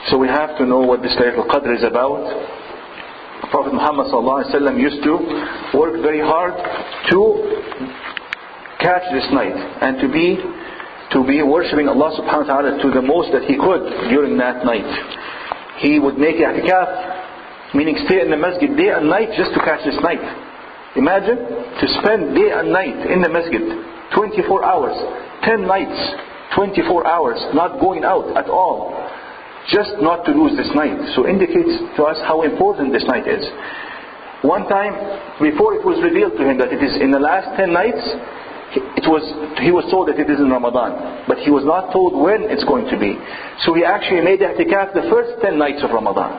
So we have to know what this Laylatul Qadr is about. Prophet Muhammad ﷺ used to work very hard to catch this night and to be worshipping Allah subhanahu wa ta'ala to the most that he could during that night. He would make i'tikaf, meaning stay in the masjid day and night just to catch this night. Imagine to spend day and night in the masjid 24 hours, 10 nights, 24 hours, not going out at all, just not to lose this night. So indicates to us how important this night is. One time, before it was revealed to him that it is in the last 10 nights, he was told that it is in Ramadan, but he was not told when it's going to be. So he actually made i'tikaf the first 10 nights of Ramadan.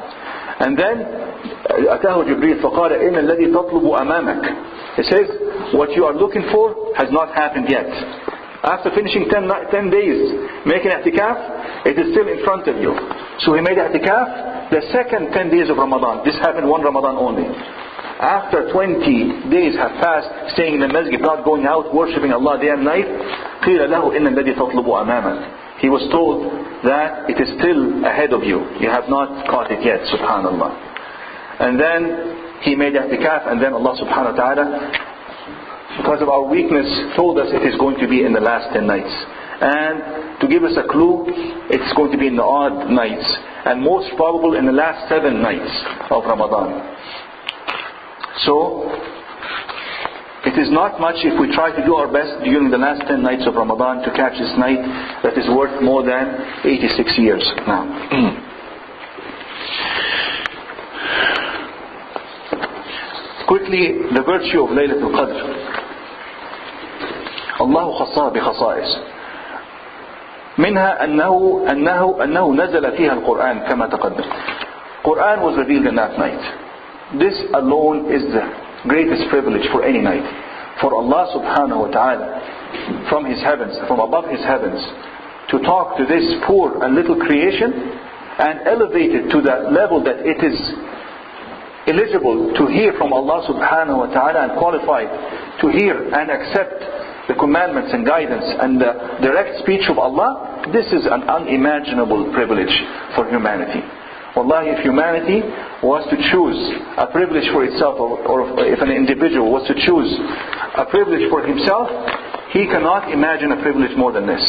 And then أتاه جبريل فقال إن الذي تطلب أمامك. It says, what you are looking for has not happened yet. After finishing 10 days making i'tikaf, it is still in front of you. So he made i'tikaf the second 10 days of Ramadan. This happened one Ramadan only. After 20 days have passed, staying in the masjid, not going out, worshipping Allah day and night, قيل له إن الذي تطلب أمامك. He was told that it is still ahead of you. You have not caught it yet, subhanallah. And then he made i'tikaf, and then Allah subhanahu wa ta'ala, because of our weakness, told us it is going to be in the last 10 nights. And to give us a clue, it's going to be in the odd nights, and most probable in the last 7 nights of Ramadan. So it is not much if we try to do our best during the last 10 nights of Ramadan to catch this night that is worth more than 86 years now. Quickly, the virtue of Laylatul Qadr. الله خصها بخصائص. منها أنه نزل فيها القرآن كما تقدم. Quran was revealed in that night. This alone is the greatest privilege for any night. For Allah subhanahu wa ta'ala from His heavens, from above His heavens, to talk to this poor and little creation and elevate it to that level that it is eligible to hear from Allah subhanahu wa ta'ala and qualified to hear and accept the commandments and guidance and the direct speech of Allah. This is an unimaginable privilege for humanity. Wallahi, if humanity was to choose a privilege for itself, or if an individual was to choose a privilege for himself, he cannot imagine a privilege more than this.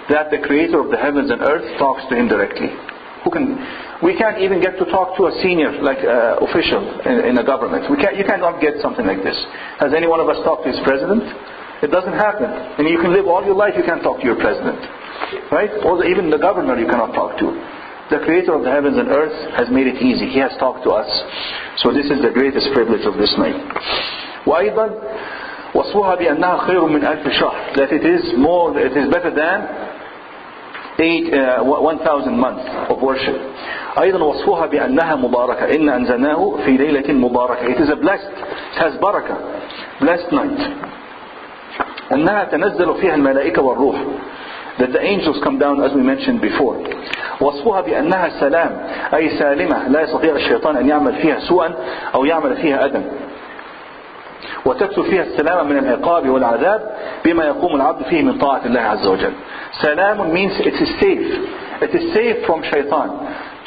That the Creator of the heavens and earth talks to him directly. We can't even get to talk to a senior, like official in a government. You cannot get something like this. Has any one of us talked to his president? It doesn't happen. And you can live all your life, you can't talk to your president. Right? Or even the governor you cannot talk to. The Creator of the heavens and earth has made it easy. He has talked to us. So this is the greatest privilege of this night. وأيضا وصفها بأنها خير من ألف شهر. That it is better than 1,000 months of worship. أيضا وصفها بأنها مباركة. إن أنزلناه في ليلة مباركة. It is a blessed, it has barakah, blessed night. أنها تنزل فيها الملائكة والروح. That the angels come down, as we mentioned before. وصفها بأنها سلام أي سالمة لا يستطيع الشيطان أن يعمل فيها سوءا أو يعمل فيها أذى. وتكسو فيها السلامة من العقاب والعذاب بما يقوم العبد فيه من طاعة الله عز وجل. Salam means it is safe. It is safe from shaitan.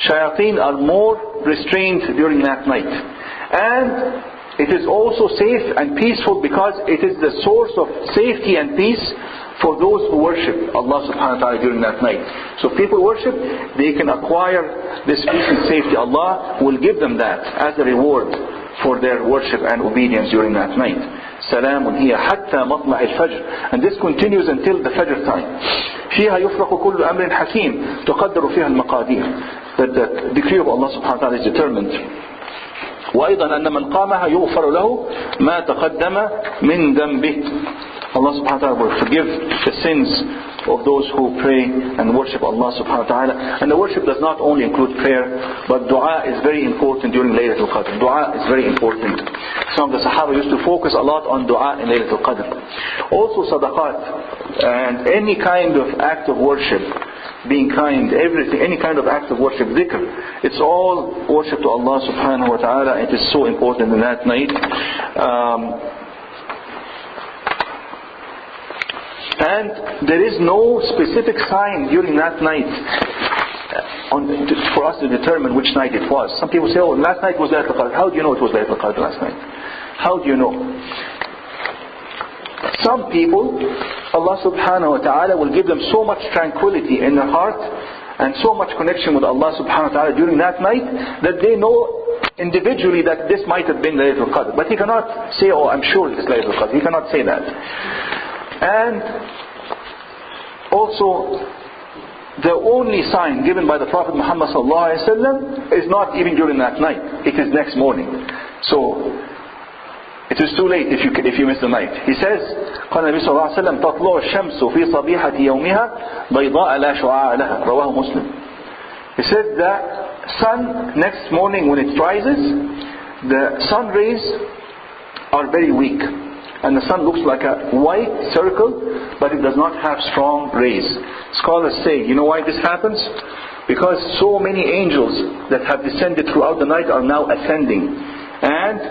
Shayateen are more restrained during that night. And it is also safe and peaceful because it is the source of safety and peace for those who worship Allah subhanahu wa ta'ala during that night. So if people worship, they can acquire this peace and safety. Allah will give them that as a reward for their worship and obedience during that night. Salamun hiya hatta matla' al-fajr. And this continues until the Fajr time. فيها يفرق كل أمر حكيم تقدر فيها المقادير. That the decree of Allah subhanahu wa ta'ala is determined. وأيضا أن من قامها يغفر له ما تقدم من ذنبه. Allah subhanahu wa ta'ala will forgive the sins of those who pray and worship Allah subhanahu wa ta'ala. And the worship does not only include prayer, but dua is very important during Laylatul Qadr. Dua is very important. Some of the Sahaba used to focus a lot on dua in Laylatul Qadr. Also sadaqat and any kind of act of worship, being kind, everything, any kind of act of worship, dhikr, it's all worship to Allah subhanahu wa ta'ala. It is so important in that night. And there is no specific sign during that night for us to determine which night it was. Some people say, oh, last night was Laylatul Qadr. How do you know it was Laylatul Qadr last night? How do you know? Some people, Allah subhanahu wa ta'ala will give them so much tranquility in their heart and so much connection with Allah subhanahu wa ta'ala during that night that they know individually that this might have been Laylatul Qadr. But he cannot say, oh, I'm sure it is Laylatul Qadr. He cannot say that. And also, the only sign given by the Prophet Muhammad sallallahu alaihi wasallam is not even during that night. It is next morning. So it is too late if you miss the night. He says, قال النبي صلى الله عليه وسلم تطلع الشمس في صبيحة يومها بيضاء لا شعاع لها رواه مسلم. He said the sun next morning when it rises, the sun rays are very weak. And the sun looks like a white circle, but it does not have strong rays. Scholars say, you know why this happens? Because so many angels that have descended throughout the night are now ascending. And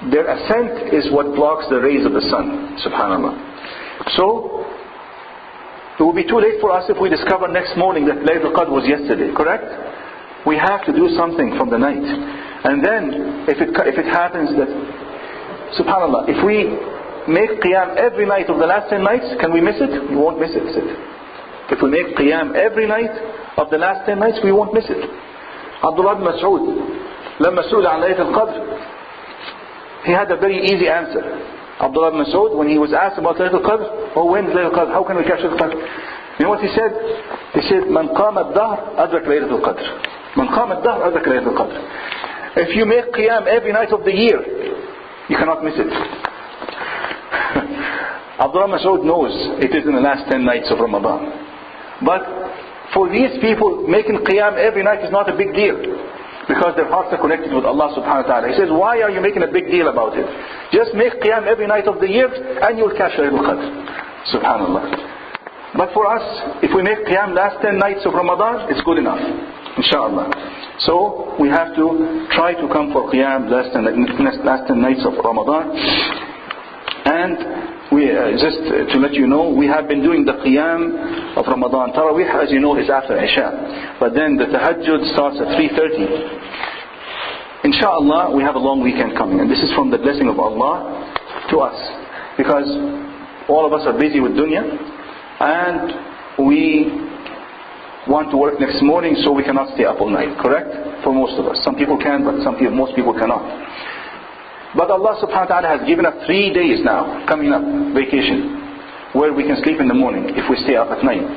their ascent is what blocks the rays of the sun. Subhanallah. So, it will be too late for us if we discover next morning that Laylatul Qadr was yesterday, correct? We have to do something from the night. And then, if it happens that, subhanallah, if we make qiyam every night of the last 10 nights, can we miss it? We won't miss it, is it? If we make qiyam every night of the last 10 nights, we won't miss it. Abdullah ibn Mas'ud, لما سئل عن ليلة القدر, he had a very easy answer. Abdullah ibn Mas'ud, when he was asked about Laylatul Qadr, oh, when is Laylatul Qadr? How can we catch Laylatul Qadr? You know what he said? He said, من قام الدهر أدرك ليلة القدر. من قام الدهر أدرك ليلة القدر. If you make qiyam every night of the year, you cannot miss it. Abdullah Mas'ud knows it is in the last 10 nights of Ramadan. But for these people, making qiyam every night is not a big deal. Because their hearts are connected with Allah subhanahu wa ta'ala. He says, why are you making a big deal about it? Just make qiyam every night of the year and you'll catch Laylatul Qadr. Subhanallah. But for us, if we make qiyam last 10 nights of Ramadan, it's good enough. Inshallah. So we have to try to come for qiyam last 10 nights of Ramadan. And we just to let you know, we have been doing the qiyam of Ramadan. Tarawih, as you know, is after Isha. But then the tahajjud starts at 3:30. Inshallah, we have a long weekend coming. And this is from the blessing of Allah to us. Because all of us are busy with dunya. And we want to work next morning, so we cannot stay up all night. Correct? For most of us. Some people can, but most people cannot. But Allah subhanahu wa ta'ala has given us 3 days now, coming up, vacation, where we can sleep in the morning if we stay up at night.